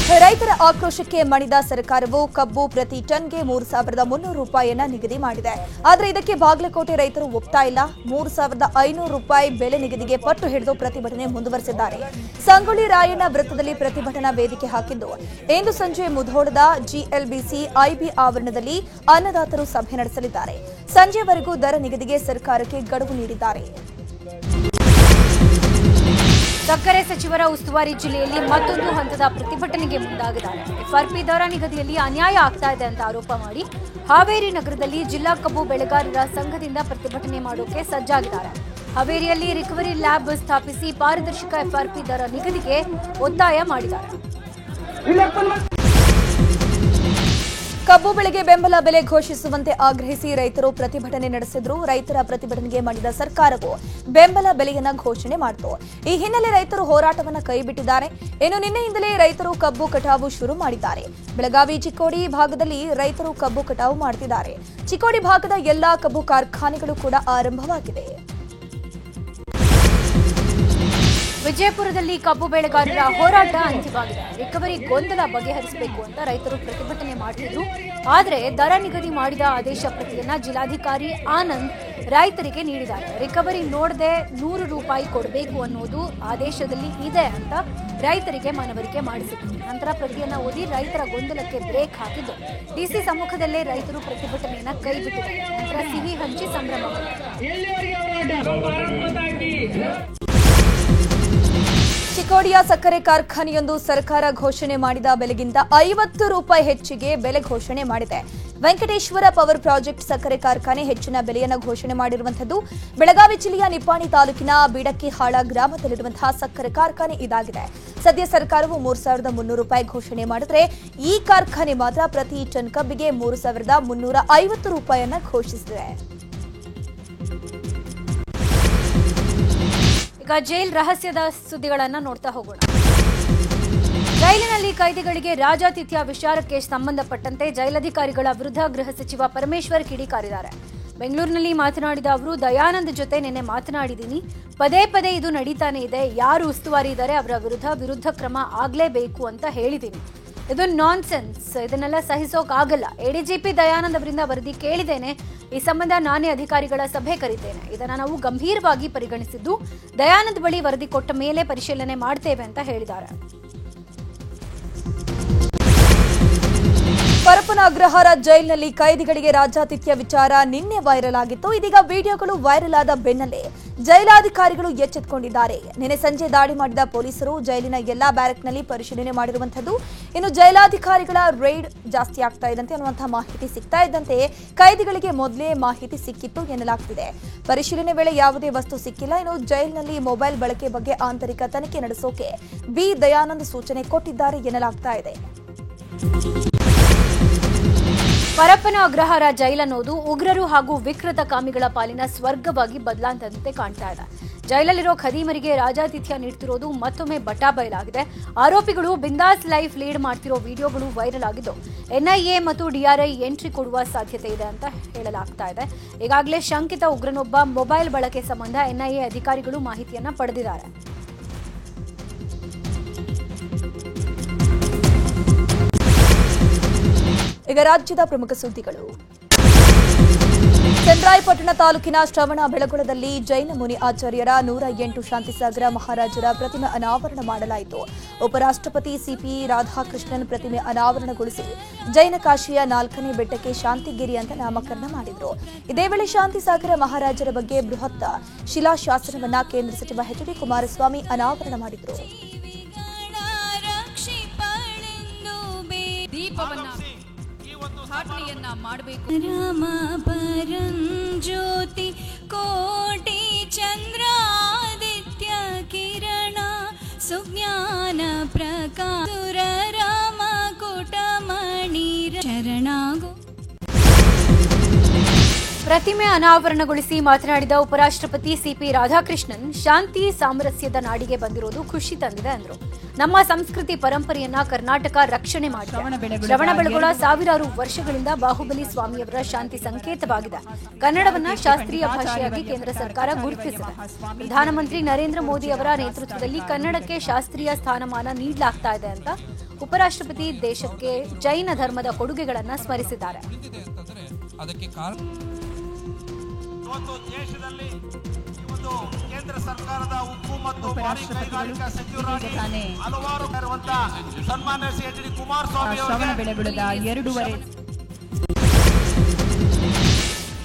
ರೈತರ ಆಕ್ರೋಶಕ್ಕೆ ಮಣಿದ ಸರ್ಕಾರವು ಕಬ್ಬು ಪ್ರತಿ ಟನ್ಗೆ 3,300 ರೂಪಾಯಿಯನ್ನ ನಿಗದಿ ಮಾಡಿದೆ. ಆದರೆ ಇದಕ್ಕೆ ಬಾಗಲಕೋಟೆ ರೈತರು ಒಪ್ತಾ ಇಲ್ಲ. 3,500 ರೂಪಾಯಿ ಬೆಲೆ ನಿಗದಿಗೆ ಪಟ್ಟು ಹಿಡಿದು ಪ್ರತಿಭಟನೆ ಮುಂದುವರೆಸಿದ್ದಾರೆ. ಸಂಗೊಳ್ಳಿ ರಾಯಣ್ಣ ವೃತ್ತದಲ್ಲಿ ಪ್ರತಿಭಟನಾ ವೇದಿಕೆ ಹಾಕಿದ್ದು ಇಂದು ಸಂಜೆ ಮುಧೋಳದ ಜಿಎಲ್ಬಿಸಿ ಐಬಿ ಆವರಣದಲ್ಲಿ ಅನ್ನದಾತರು ಸಭೆ ನಡೆಸಲಿದ್ದಾರೆ. ಸಂಜೆವರೆಗೂ ದರ ನಿಗದಿಗೆ ಸರ್ಕಾರಕ್ಕೆ ಗಡುವು ನೀಡಿದ್ದಾರೆ. ಸಕ್ಕರೆ ಸಚಿವರ ಉಸ್ತುವಾರಿ ಜಿಲ್ಲೆಯಲ್ಲಿ ಮತ್ತೊಂದು ಹಂತದ ಪ್ರತಿಭಟನೆಗೆ ಮುಂದಾಗಿದ್ದಾರೆ. ಎಫ್ಆರ್ಪಿ ದರ ನಿಗದಿಯಲ್ಲಿ ಅನ್ಯಾಯ ಆಗ್ತಾ ಇದೆ ಅಂತ ಆರೋಪ ಮಾಡಿ ಹಾವೇರಿ ನಗರದಲ್ಲಿ ಜಿಲ್ಲಾ ಕಬ್ಬು ಬೆಳೆಗಾರರ ಸಂಘದಿಂದ ಪ್ರತಿಭಟನೆ ಮಾಡೋಕೆ ಸಜ್ಜಾಗಿದ್ದಾರೆ. ಹಾವೇರಿಯಲ್ಲಿ ರಿಕವರಿ ಲ್ಯಾಬ್ ಸ್ಥಾಪಿಸಿ ಪಾರದರ್ಶಕ ಎಫ್ಆರ್ಪಿ ದರ ನಿಗದಿಗೆ ಒತ್ತಾಯ ಮಾಡಿದ್ದಾರೆ. ಕಬ್ಬು ಬೆಳೆಗೆ ಬೆಂಬಲ ಬೆಲೆ ಘೋಷಿಸುವಂತೆ ಆಗ್ರಹಿಸಿ ರೈತರು ಪ್ರತಿಭಟನೆ ನಡೆಸಿದ್ರು. ರೈತರ ಪ್ರತಿಭಟನೆಗೆ ಮಾಡಿದ ಸರ್ಕಾರವು ಬೆಂಬಲ ಬೆಲೆಯನ್ನ ಘೋಷಣೆ ಮಾಡಿತು. ಈ ಹಿನ್ನೆಲೆ ರೈತರು ಹೋರಾಟವನ್ನು ಕೈಬಿಟ್ಟಿದ್ದಾರೆ. ಇನ್ನು ನಿನ್ನೆಯಿಂದಲೇ ರೈತರು ಕಬ್ಬು ಕಟಾವು ಶುರು ಮಾಡಿದ್ದಾರೆ. ಬೆಳಗಾವಿ ಚಿಕ್ಕೋಡಿ ಭಾಗದಲ್ಲಿ ರೈತರು ಕಬ್ಬು ಕಟಾವು ಮಾಡುತ್ತಿದ್ದಾರೆ. ಚಿಕ್ಕೋಡಿ ಭಾಗದ ಎಲ್ಲಾ ಕಬ್ಬು ಕಾರ್ಖಾನೆಗಳು ಕೂಡ ಆರಂಭವಾಗಿದೆ. ವಿಜಯಪುರದಲ್ಲಿ ಕಬ್ಬು ಬೆಳೆಗಾರರ ಹೋರಾಟ ಅಂತ್ಯವಾಗಿದೆ. ರಿಕವರಿ ಗೊಂದಲ ಬಗೆಹರಿಸಬೇಕು ಅಂತ ರೈತರು ಪ್ರತಿಭಟನೆ ಮಾಡುತ್ತಿದ್ರು. ಆದರೆ ದರ ನಿಗದಿ ಮಾಡಿದ ಆದೇಶ ಪ್ರತಿಯನ್ನ ಜಿಲ್ಲಾಧಿಕಾರಿ ಆನಂದ್ ರೈತರಿಗೆ ನೀಡಿದ್ದಾರೆ. ರಿಕವರಿ ನೋಡದೆ 100 ರೂಪಾಯಿ ಕೊಡಬೇಕು ಅನ್ನೋದು ಆದೇಶದಲ್ಲಿ ಇದೆ ಅಂತ ರೈತರಿಗೆ ಮನವರಿಕೆ ಮಾಡಿಸಿದ್ರು. ನಂತರ ಪ್ರತಿಯನ್ನ ಓದಿ ರೈತರ ಗೊಂದಲಕ್ಕೆ ಬ್ರೇಕ್ ಹಾಕಿದ್ದು ಡಿಸಿ ಸಮ್ಮುಖದಲ್ಲೇ ರೈತರು ಪ್ರತಿಭಟನೆಯನ್ನ ಕೈಬಿಟ್ಟಿದ್ದಾರೆ. ನಂತರ ಸಿಹಿ ಹಂಚಿ ಸಂಭ್ರಮ. ಚಿಕ್ಕೋಡಿಯ ಸಕ್ಕರೆ ಕಾರ್ಖಾನೆಯೊಂದು ಸರ್ಕಾರ ಘೋಷಣೆ ಮಾಡಿದ ಬೆಲೆಗಿಂತ 50 ರೂಪಾಯಿ ಹೆಚ್ಚಿಗೆ ಬೆಲೆ ಘೋಷಣೆ ಮಾಡಿದೆ. ವೆಂಕಟೇಶ್ವರ ಪವರ್ ಪ್ರಾಜೆಕ್ಟ್ ಸಕ್ಕರೆ ಕಾರ್ಖಾನೆ ಹೆಚ್ಚಿನ ಬೆಲೆಯನ್ನು ಘೋಷಣೆ ಮಾಡಿರುವಂಥದ್ದು. ಬೆಳಗಾವಿ ಜಿಲ್ಲೆಯ ನಿಪ್ಪಾಣಿ ತಾಲೂಕಿನ ಬಿಡಕ್ಕಿಹಾಳ ಗ್ರಾಮದಲ್ಲಿರುವಂತಹ ಸಕ್ಕರೆ ಕಾರ್ಖಾನೆ ಇದಾಗಿದೆ. ಸದ್ಯ ಸರ್ಕಾರವು 3,300 ರೂಪಾಯಿ ಘೋಷಣೆ ಮಾಡಿದರೆ ಈ ಕಾರ್ಖಾನೆ ಮಾತ್ರ ಪ್ರತಿ ಟನ್ ಕಬ್ಬಿಗೆ 3,350 ರೂಪಾಯಿಯನ್ನ ಘೋಷಿಸಿದೆ. ಈಗ ಜೈಲ್ ರಹಸ್ಯದ ಸುದ್ದಿಗಳನ್ನ ನೋಡ್ತಾ ಹೋಗೋಣ. ಜೈಲಿನಲ್ಲಿ ಕೈದಿಗಳಿಗೆ ರಾಜಾತಿಥ್ಯ ವಿಚಾರಕ್ಕೆ ಸಂಬಂಧಪಟ್ಟಂತೆ ಜೈಲಧಿಕಾರಿಗಳ ವಿರುದ್ಧ ಗೃಹ ಸಚಿವ ಪರಮೇಶ್ವರ್ ಕಿಡಿಕಾರಿದ್ದಾರೆ. ಬೆಂಗಳೂರಿನಲ್ಲಿ ಮಾತನಾಡಿದ ಅವರು, ದಯಾನಂದ್ ಜೊತೆ ನಿನ್ನೆ ಮಾತನಾಡಿದ್ದೀನಿ. ಪದೇ ಪದೇ ಇದು ನಡೀತಾನೆ ಇದೆ. ಯಾರು ಉಸ್ತುವಾರಿ ಇದ್ದಾರೆ ಅವರ ವಿರುದ್ಧ ಕ್ರಮ ಆಗಲೇಬೇಕು ಅಂತ ಹೇಳಿದ್ದೀನಿ. ಇದು ನಾನ್ಸೆನ್ಸ್. ಇದನ್ನೆಲ್ಲ ಸಹಿಸೋಕಾಗಲ್ಲ. ಎಡಿಜಿಪಿ ದಯಾನಂದ್ ಅವರಿಂದ ವರದಿ ಕೇಳಿದ್ದೇನೆ. ಈ ಸಂಬಂಧ ನಾನೇ ಅಧಿಕಾರಿಗಳ ಸಭೆ ಕರೀತೇನೆ. ಇದನ್ನು ನಾವು ಗಂಭೀರವಾಗಿ ಪರಿಗಣಿಸಿದ್ದು ದಯಾನಂದ್ ಬಳಿ ವರದಿ ಕೊಟ್ಟ ಮೇಲೆ ಪರಿಶೀಲನೆ ಮಾಡ್ತೇವೆ ಅಂತ ಹೇಳಿದ್ದಾರೆ. ಪರಪ್ಪನ ಅಗ್ರಹಾರ ಜೈಲಿನಲ್ಲಿ ಕೈದಿಗಳಿಗೆ ರಾಜಾತಿಥ್ಯ ವಿಚಾರ ನಿನ್ನೆ ವೈರಲ್ ಆಗಿತ್ತು. ಇದೀಗ ವಿಡಿಯೋಗಳು ವೈರಲ್ ಆದ ಬೆನ್ನಲ್ಲೇ ಜೈಲಾಧಿಕಾರಿಗಳು ಎಚ್ಚೆತ್ತುಕೊಂಡಿದ್ದಾರೆ. ನಿನ್ನೆ ಸಂಜೆ ದಾಳಿ ಮಾಡಿದ ಪೊಲೀಸರು ಜೈಲಿನ ಎಲ್ಲಾ ಬ್ಯಾರಕ್ನಲ್ಲಿ ಪರಿಶೀಲನೆ ಮಾಡಿರುವಂಥದ್ದು. ಇನ್ನು ಜೈಲಾಧಿಕಾರಿಗಳ ರೈಡ್ ಜಾಸ್ತಿ ಆಗ್ತಾ ಇದ್ದಂತೆ ಅನ್ನುವಂತಹ ಮಾಹಿತಿ ಸಿಗ್ತಾ ಇದ್ದಂತೆ ಕೈದಿಗಳಿಗೆ ಮೊದಲೇ ಮಾಹಿತಿ ಸಿಕ್ಕಿತ್ತು ಎನ್ನಲಾಗ್ತಿದೆ. ಪರಿಶೀಲನೆ ವೇಳೆ ಯಾವುದೇ ವಸ್ತು ಸಿಕ್ಕಿಲ್ಲ. ಇನ್ನು ಜೈಲಿನಲ್ಲಿ ಮೊಬೈಲ್ ಬಳಕೆ ಬಗ್ಗೆ ಆಂತರಿಕ ತನಿಖೆ ನಡೆಸೋಕೆ ಬಿ ದಯಾನಂದ್ ಸೂಚನೆ ಕೊಟ್ಟಿದ್ದಾರೆ ಎನ್ನಲಾಗ್ತಾ ಇದೆ. ಪರಪ್ಪನ ಅಗ್ರಹಾರ ಜೈಲನ್ನೋದು ಉಗ್ರರು ಹಾಗೂ ವಿಕೃತ ಕಾಮಿಗಳ ಪಾಲಿನ ಸ್ವರ್ಗವಾಗಿ ಬದಲಾಂತಂತೆ ಕಾಣ್ತಾ ಇದೆ. ಜೈಲಲ್ಲಿರೋ ಖದೀಮರಿಗೆ ರಾಜಾತಿಥ್ಯ ನೀಡ್ತಿರೋದು ಮತ್ತೊಮ್ಮೆ ಬಟಾಬಯಲಾಗಿದೆ. ಆರೋಪಿಗಳು ಬಿಂದಾಸ್ ಲೈಫ್ ಲೀಡ್ ಮಾಡ್ತಿರೋ ವಿಡಿಯೋಗಳು ವೈರಲ್ ಆಗಿದ್ದು ಎನ್ಐಎ ಮತ್ತು ಡಿಆರ್ಐ ಎಂಟ್ರಿ ಕೊಡುವ ಸಾಧ್ಯತೆ ಇದೆ ಅಂತ ಹೇಳಲಾಗ್ತಾ ಇದೆ. ಈಗಾಗಲೇ ಶಂಕಿತ ಉಗ್ರನೊಬ್ಬ ಮೊಬೈಲ್ ಬಳಕೆ ಸಂಬಂಧ ಎನ್ಐಎ ಅಧಿಕಾರಿಗಳು ಮಾಹಿತಿಯನ್ನ ಪಡೆದಿದ್ದಾರೆ. ಈಗ ರಾಜ್ಯದ ಪ್ರಮುಖ ಸುದ್ದಿಗಳು. ಚನ್ನರಾಯಪಟ್ಟಣ ತಾಲೂಕಿನ ಶ್ರವಣ ಬೆಳಗೊಳದಲ್ಲಿ ಜೈನ ಮುನಿ ಆಚಾರ್ಯರ 108 ಶಾಂತಿಸಾಗರ ಮಹಾರಾಜರ ಪ್ರತಿಮೆ ಅನಾವರಣ ಮಾಡಲಾಯಿತು. ಉಪರಾಷ್ಟ್ರಪತಿ ಸಿಪಿ ರಾಧಾಕೃಷ್ಣನ್ ಪ್ರತಿಮೆ ಅನಾವರಣಗೊಳಿಸಿ ಜೈನ ಕಾಶಿಯ 4ನೇ ಬೆಟ್ಟಕ್ಕೆ ಶಾಂತಿಗಿರಿ ಅಂತ ನಾಮಕರಣ ಮಾಡಿದರು. ಇದೇ ವೇಳೆ ಶಾಂತಿಸಾಗರ ಮಹಾರಾಜರ ಬಗ್ಗೆ ಬೃಹತ್ ಶಿಲಾಶಾಸನವನ್ನ ಕೇಂದ್ರ ಸಚಿವ ಎಚ್.ಡಿ. ಕುಮಾರಸ್ವಾಮಿ ಅನಾವರಣ ಮಾಡಿದರು. ರಾಮ ಪರಂಜ್ಯೋತಿ ಕೋಟಿ ಚಂದ್ರಾದಿತ್ಯ ಕಿರಣ ಸುಜ್ಞಾನ ಪ್ರಕಾಶ ರಾಮ ಕುಟಮಣಿ ಶರಣಾಗು. ಪ್ರತಿಮೆ ಅನಾವರಣಗೊಳಿಸಿ ಮಾತನಾಡಿದ ಉಪರಾಷ್ಟ್ರಪತಿ ಸಿಪಿ ರಾಧಾಕೃಷ್ಣನ್, ಶಾಂತಿ ಸಾಮರಸ್ಯದ ನಾಡಿಗೆ ಬಂದಿರೋದು ಖುಷಿ ತಂದಿದೆ ಅಂದರು. ನಮ್ಮ ಸಂಸ್ಕೃತಿ ಪರಂಪರೆಯನ್ನ ಕರ್ನಾಟಕ ರಕ್ಷಣೆ ಮಾಡಿದೆ. ಶ್ರವಣಬೆಳಗೊಳ ಸಾವಿರಾರು ವರ್ಷಗಳಿಂದ ಬಾಹುಬಲಿ ಸ್ವಾಮಿಯವರ ಶಾಂತಿ ಸಂಕೇತವಾಗಿದೆ. ಕನ್ನಡವನ್ನ ಶಾಸ್ತ್ರೀಯ ಭಾಷೆಯಾಗಿ ಕೇಂದ್ರ ಸರ್ಕಾರ ಗುರುತಿಸಿದೆ. ಪ್ರಧಾನಮಂತ್ರಿ ನರೇಂದ್ರ ಮೋದಿ ಅವರ ನೇತೃತ್ವದಲ್ಲಿ ಕನ್ನಡಕ್ಕೆ ಶಾಸ್ತ್ರೀಯ ಸ್ಥಾನಮಾನ ನೀಡಲಾಗ್ತಾ ಇದೆ ಅಂತ ಉಪರಾಷ್ಟ್ರಪತಿ ದೇಶಕ್ಕೆ ಜೈನ ಧರ್ಮದ ಕೊಡುಗೆಗಳನ್ನು ಸ್ಮರಿಸಿದ್ದಾರೆ. ಅದಕ್ಕೆ ಕಾರಣ ದೇಶದಲ್ಲಿ ಕೇಂದ್ರ ಸರ್ಕಾರದ ಉಕ್ಕು ಮತ್ತು ಭಾರಿ ಕೈಗಾರಿಕಾ ಸಚಿವರಾಗಿ ಹಲವಾರು ಸನ್ಮಾನ್ಯ ಶ್ರೀ ಎಚ್ ಡಿ ಕುಮಾರಸ್ವಾಮಿ ಶ್ರವಣಬೆಳಗೊಳದ 2.5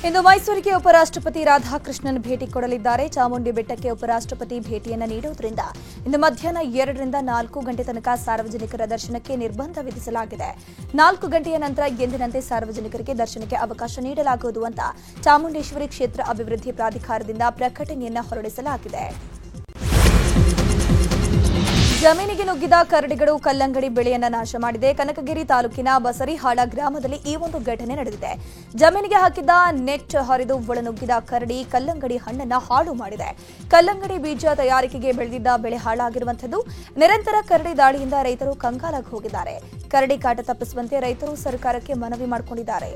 ಇಂದು ಮೈಸೂರಿಗೆ ಉಪರಾಷ್ಟ್ರಪತಿ ರಾಧಾಕೃಷ್ಣನ್ ಭೇಟಿ ಕೊಡಲಿದ್ದಾರೆ. ಚಾಮುಂಡಿ ಬೆಟ್ಟಕ್ಕೆ ಉಪರಾಷ್ಟ್ರಪತಿ ಭೇಟಿಯನ್ನು ನೀಡುವುದರಿಂದ ಇಂದು ಮಧ್ಯಾಹ್ನ 2 ರಿಂದ 4 ಗಂಟೆ ತನಕ ಸಾರ್ವಜನಿಕರ ದರ್ಶನಕ್ಕೆ ನಿರ್ಬಂಧ ವಿಧಿಸಲಾಗಿದೆ. 4 ಗಂಟೆಯ ನಂತರ ಎಂದಿನಂತೆ ಸಾರ್ವಜನಿಕರಿಗೆ ದರ್ಶನಕ್ಕೆ ಅವಕಾಶ ನೀಡಲಾಗುವುದು ಅಂತ ಚಾಮುಂಡೇಶ್ವರಿ ಕ್ಷೇತ್ರ ಅಭಿವೃದ್ಧಿ ಪ್ರಾಧಿಕಾರದಿಂದ ಪ್ರಕಟಣೆಯನ್ನು ಹೊರಡಿಸಲಾಗಿದೆ. ಜಮೀನಿಗೆ ನುಗ್ಗಿದ ಕರಡಿಗಳು ಕಲ್ಲಂಗಡಿ ಬೆಳೆಯನ್ನ ನಾಶ ಮಾಡಿದೆ. ಕನಕಗಿರಿ ತಾಲೂಕಿನ ಬಸರಿಹಾಳ ಗ್ರಾಮದಲ್ಲಿ ಈ ಒಂದು ಘಟನೆ ನಡೆದಿದೆ. ಜಮೀನಿಗೆ ಹಾಕಿದ್ದ ನೆಟ್ ಹರಿದು ಒಳನುಗ್ಗಿದ ಕರಡಿ ಕಲ್ಲಂಗಡಿ ಹಣ್ಣನ್ನ ಹಾಳು ಮಾಡಿದೆ. ಕಲ್ಲಂಗಡಿ ಬೀಜ ತಯಾರಿಕೆಗೆ ಬೆಳೆದಿದ್ದ ಬೆಳೆ ಹಾಳಾಗಿರುವಂತದ್ದು. ನಿರಂತರ ಕರಡಿ ದಾಳಿಯಿಂದ ರೈತರು ಕಂಗಾಲಾಗಿ ಹೋಗಿದ್ದಾರೆ. ಕರಡಿ ಕಾಟ ತಪ್ಪಿಸುವಂತೆ ರೈತರು ಸರ್ಕಾರಕ್ಕೆ ಮನವಿ ಮಾಡಿಕೊಂಡಿದ್ದಾರೆ.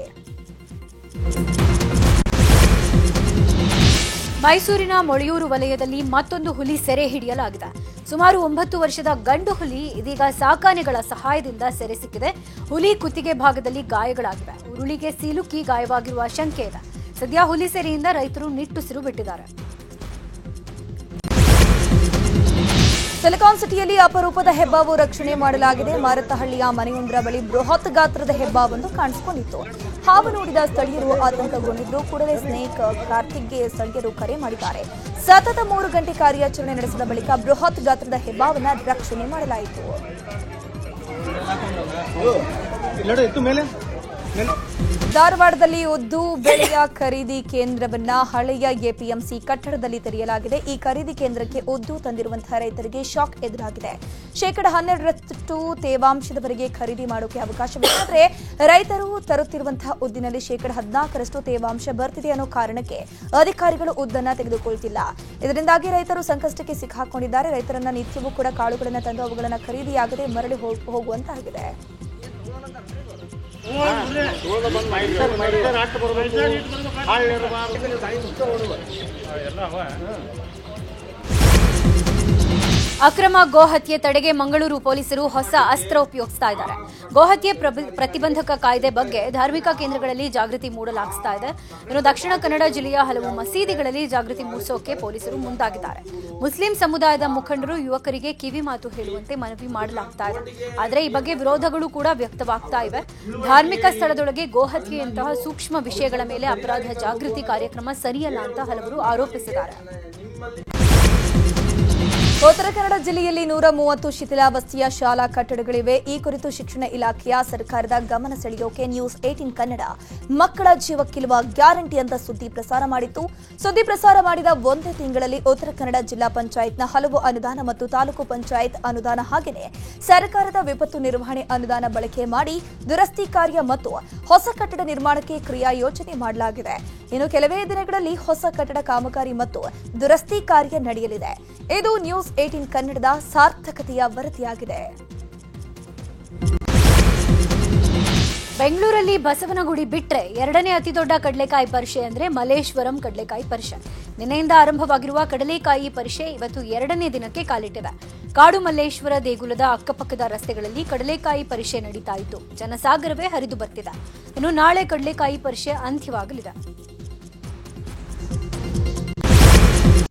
ಮೈಸೂರಿನ ಮೊಳೆಯೂರು ವಲಯದಲ್ಲಿ ಮತ್ತೊಂದು ಹುಲಿ ಸೆರೆ ಹಿಡಿಯಲಾಗಿದೆ. ಸುಮಾರು 9 ವರ್ಷದ ಗಂಡು ಹುಲಿ ಇದೀಗ ಸಾಕಾನೆಗಳ ಸಹಾಯದಿಂದ ಸೆರೆ ಸಿಕ್ಕಿದೆ. ಹುಲಿ ಕುತ್ತಿಗೆ ಭಾಗದಲ್ಲಿ ಗಾಯಗಳಾಗಿವೆ. ಉರುಳಿಗೆ ಸಿಲುಕಿ ಗಾಯವಾಗಿರುವ ಶಂಕೆ ಇದೆ. ಸದ್ಯ ಹುಲಿ ಸೆರೆಯಿಂದ ರೈತರು ನಿಟ್ಟುಸಿರು ಬಿಟ್ಟಿದ್ದಾರೆ. ಸಿಲಿಕಾನ್ ಸಿಟಿಯಲ್ಲಿ ಅಪರೂಪದ ಹೆಬ್ಬಾವು ರಕ್ಷಣೆ ಮಾಡಲಾಗಿದೆ. ಮಾರತ್ತಹಳ್ಳಿಯ ಮನೆಯೊಂದರ ಬಳಿ ಬೃಹತ್ ಗಾತ್ರದ ಹೆಬ್ಬಾವೊಂದು ಕಾಣಿಸಿಕೊಂಡಿತ್ತು. ಹಾವು ನೋಡಿದ ಸ್ಥಳೀಯರು ಆತಂಕಗೊಂಡಿದ್ರು. ಕೂಡಲೇ ಸ್ನೇಕ್ ಕಾರ್ತಿಕ್ಗೆ ಸ್ಥಳೀಯರು ಕರೆ ಮಾಡಿದ್ದಾರೆ. ಸತತ 3 ಗಂಟೆ ಕಾರ್ಯಾಚರಣೆ ನಡೆಸಿದ ಬಳಿಕ ಬೃಹತ್ ಗಾತ್ರದ ಹೆಬ್ಬಾವನ್ನ ರಕ್ಷಣೆ ಮಾಡಲಾಯಿತು. ಧಾರವಾಡದಲ್ಲಿ ಉದ್ದು ಬೆಳೆಯ ಖರೀದಿ ಕೇಂದ್ರವನ್ನ ಹಳೆಯ ಎಪಿಎಂಸಿ ಕಟ್ಟಡದಲ್ಲಿ ತೆರೆಯಲಾಗಿದೆ. ಈ ಖರೀದಿ ಕೇಂದ್ರಕ್ಕೆ ಉದ್ದು ತಂದಿರುವಂತಹ ರೈತರಿಗೆ ಶಾಕ್ ಎದುರಾಗಿದೆ. 12% ತೇವಾಂಶದವರೆಗೆ ಖರೀದಿ ಮಾಡೋಕೆ ಅವಕಾಶವಿದೆ. ರೈತರು ತರುತ್ತಿರುವಂತಹ ಉದ್ದಿನಲ್ಲಿ 14% ತೇವಾಂಶ ಬರ್ತಿದೆ ಅನ್ನೋ ಕಾರಣಕ್ಕೆ ಅಧಿಕಾರಿಗಳು ಉದ್ದನ್ನ ತೆಗೆದುಕೊಳ್ತಿಲ್ಲ. ಇದರಿಂದಾಗಿ ರೈತರು ಸಂಕಷ್ಟಕ್ಕೆ ಸಿಕ್ಕಾಕೊಂಡಿದ್ದಾರೆ. ರೈತರನ್ನ ನಿತ್ಯವೂ ಕೂಡ ಕಾಳುಗಳನ್ನು ತಂದು ಅವುಗಳನ್ನು ಖರೀದಿಯಾಗದೆ ಮರಳಿ ಹೋಗುವಂತಾಗಿದೆ. ಅಕ್ರಮ ಗೋಹತ್ಯೆ ತಡೆಗೆ ಮಂಗಳೂರು ಪೊಲೀಸರು ಹೊಸ ಅಸ್ತ್ರ ಉಪಯೋಗಿಸ್ತಾ ಇದ್ದಾರೆ. ಗೋಹತ್ಯೆ ಪ್ರತಿಬಂಧಕ ಕಾಯ್ದೆ ಬಗ್ಗೆ ಧಾರ್ಮಿಕ ಕೇಂದ್ರಗಳಲ್ಲಿ ಜಾಗೃತಿ ಮೂಡಲಾಗಿಸ್ತಾ ಇದೆ. ಇನ್ನು ದಕ್ಷಿಣ ಕನ್ನಡ ಜಿಲ್ಲೆಯ ಹಲವು ಮಸೀದಿಗಳಲ್ಲಿ ಜಾಗೃತಿ ಮೂಡಿಸೋಕೆ ಪೊಲೀಸರು ಮುಂದಾಗಿದ್ದಾರೆ. ಮುಸ್ಲಿಂ ಸಮುದಾಯದ ಮುಖಂಡರು ಯುವಕರಿಗೆ ಕಿವಿ ಮಾತು ಹೇಳುವಂತೆ ಮನವಿ ಮಾಡಲಾಗ್ತಾ ಇದೆ. ಆದರೆ ಈ ಬಗ್ಗೆ ವಿರೋಧಗಳು ಕೂಡ ವ್ಯಕ್ತವಾಗ್ತಾ ಇವೆ. ಧಾರ್ಮಿಕ ಸ್ಥಳದೊಳಗೆ ಗೋಹತ್ಯೆಯಂತಹ ಸೂಕ್ಷ್ಮ ವಿಷಯಗಳ ಮೇಲೆ ಅಪರಾಧ ಜಾಗೃತಿ ಕಾರ್ಯಕ್ರಮ ಸರಿಯಲ್ಲ ಅಂತ ಹಲವರು ಆರೋಪಿಸಿದ್ದಾರೆ. ಉತ್ತರ ಕನ್ನಡ ಜಿಲ್ಲೆಯಲ್ಲಿ 130 ಶಿಥಿಲಾವಸ್ಥೆಯ ಶಾಲಾ ಕಟ್ಟಡಗಳಿವೆ. ಈ ಕುರಿತು ಶಿಕ್ಷಣ ಇಲಾಖೆಯ ಸರ್ಕಾರದ ಗಮನ ಸೆಳೆಯೋಕೆ ನ್ಯೂಸ್ 18 ಕನ್ನಡ ಮಕ್ಕಳ ಜೀವಕ್ಕಿಲ್ವ ಗ್ಯಾರಂಟಿ ಅಂತ ಸುದ್ದಿ ಪ್ರಸಾರ ಮಾಡಿತ್ತು. ಸುದ್ದಿ ಪ್ರಸಾರ ಮಾಡಿದ ಒಂದೇ ತಿಂಗಳಲ್ಲಿ ಉತ್ತರ ಕನ್ನಡ ಜಿಲ್ಲಾ ಪಂಚಾಯತ್ನ ಹಲವು ಅನುದಾನ ಮತ್ತು ತಾಲೂಕು ಪಂಚಾಯತ್ ಅನುದಾನ ಹಾಗೆಯೇ ಸರ್ಕಾರದ ವಿಪತ್ತು ನಿರ್ವಹಣೆ ಅನುದಾನ ಬಳಕೆ ಮಾಡಿ ದುರಸ್ತಿ ಕಾರ್ಯ ಮತ್ತು ಹೊಸ ಕಟ್ಟಡ ನಿರ್ಮಾಣಕ್ಕೆ ಕ್ರಿಯಾ ಯೋಜನೆ ಮಾಡಲಾಗಿದೆ. ಇನ್ನು ಕೆಲವೇ ದಿನಗಳಲ್ಲಿ ಹೊಸ ಕಟ್ಟಡ ಕಾಮಗಾರಿ ಮತ್ತು ದುರಸ್ತಿ ಕಾರ್ಯ ನಡೆಯಲಿದೆ. ಇದು ನ್ಯೂಸ್ 18 ಕನ್ನಡದ ಸಾರ್ಥಕತೆಯ ವರದಿಯಾಗಿದೆ. ಬೆಂಗಳೂರಲ್ಲಿ ಬಸವನಗುಡಿ ಬಿಟ್ರೆ ಎರಡನೇ ಅತಿದೊಡ್ಡ ಕಡಲೆಕಾಯಿ ಪರಿಷೆ ಅಂದ್ರೆ ಮಲ್ಲೇಶ್ವರಂ ಕಡಲೆಕಾಯಿ ಪರಿಷೆ. ನಿನ್ನೆಯಿಂದ ಆರಂಭವಾಗಿರುವ ಕಡಲೆಕಾಯಿ ಪರಿಷೆ ಇವತ್ತು 2ನೇ ದಿನಕ್ಕೆ ಕಾಲಿಟ್ಟಿದೆ. ಕಾಡು ಮಲ್ಲೇಶ್ವರ ದೇಗುಲದ ಅಕ್ಕಪಕ್ಕದ ರಸ್ತೆಗಳಲ್ಲಿ ಕಡಲೆಕಾಯಿ ಪರಿಷೆ ನಡೀತಾ ಇದ್ದು ಜನಸಾಗರವೇ ಹರಿದು ಬರ್ತಿದೆ. ಇನ್ನು ನಾಳೆ ಕಡಲೆಕಾಯಿ ಪರಿಷೆ ಅಂತ್ಯವಾಗಲಿದೆ.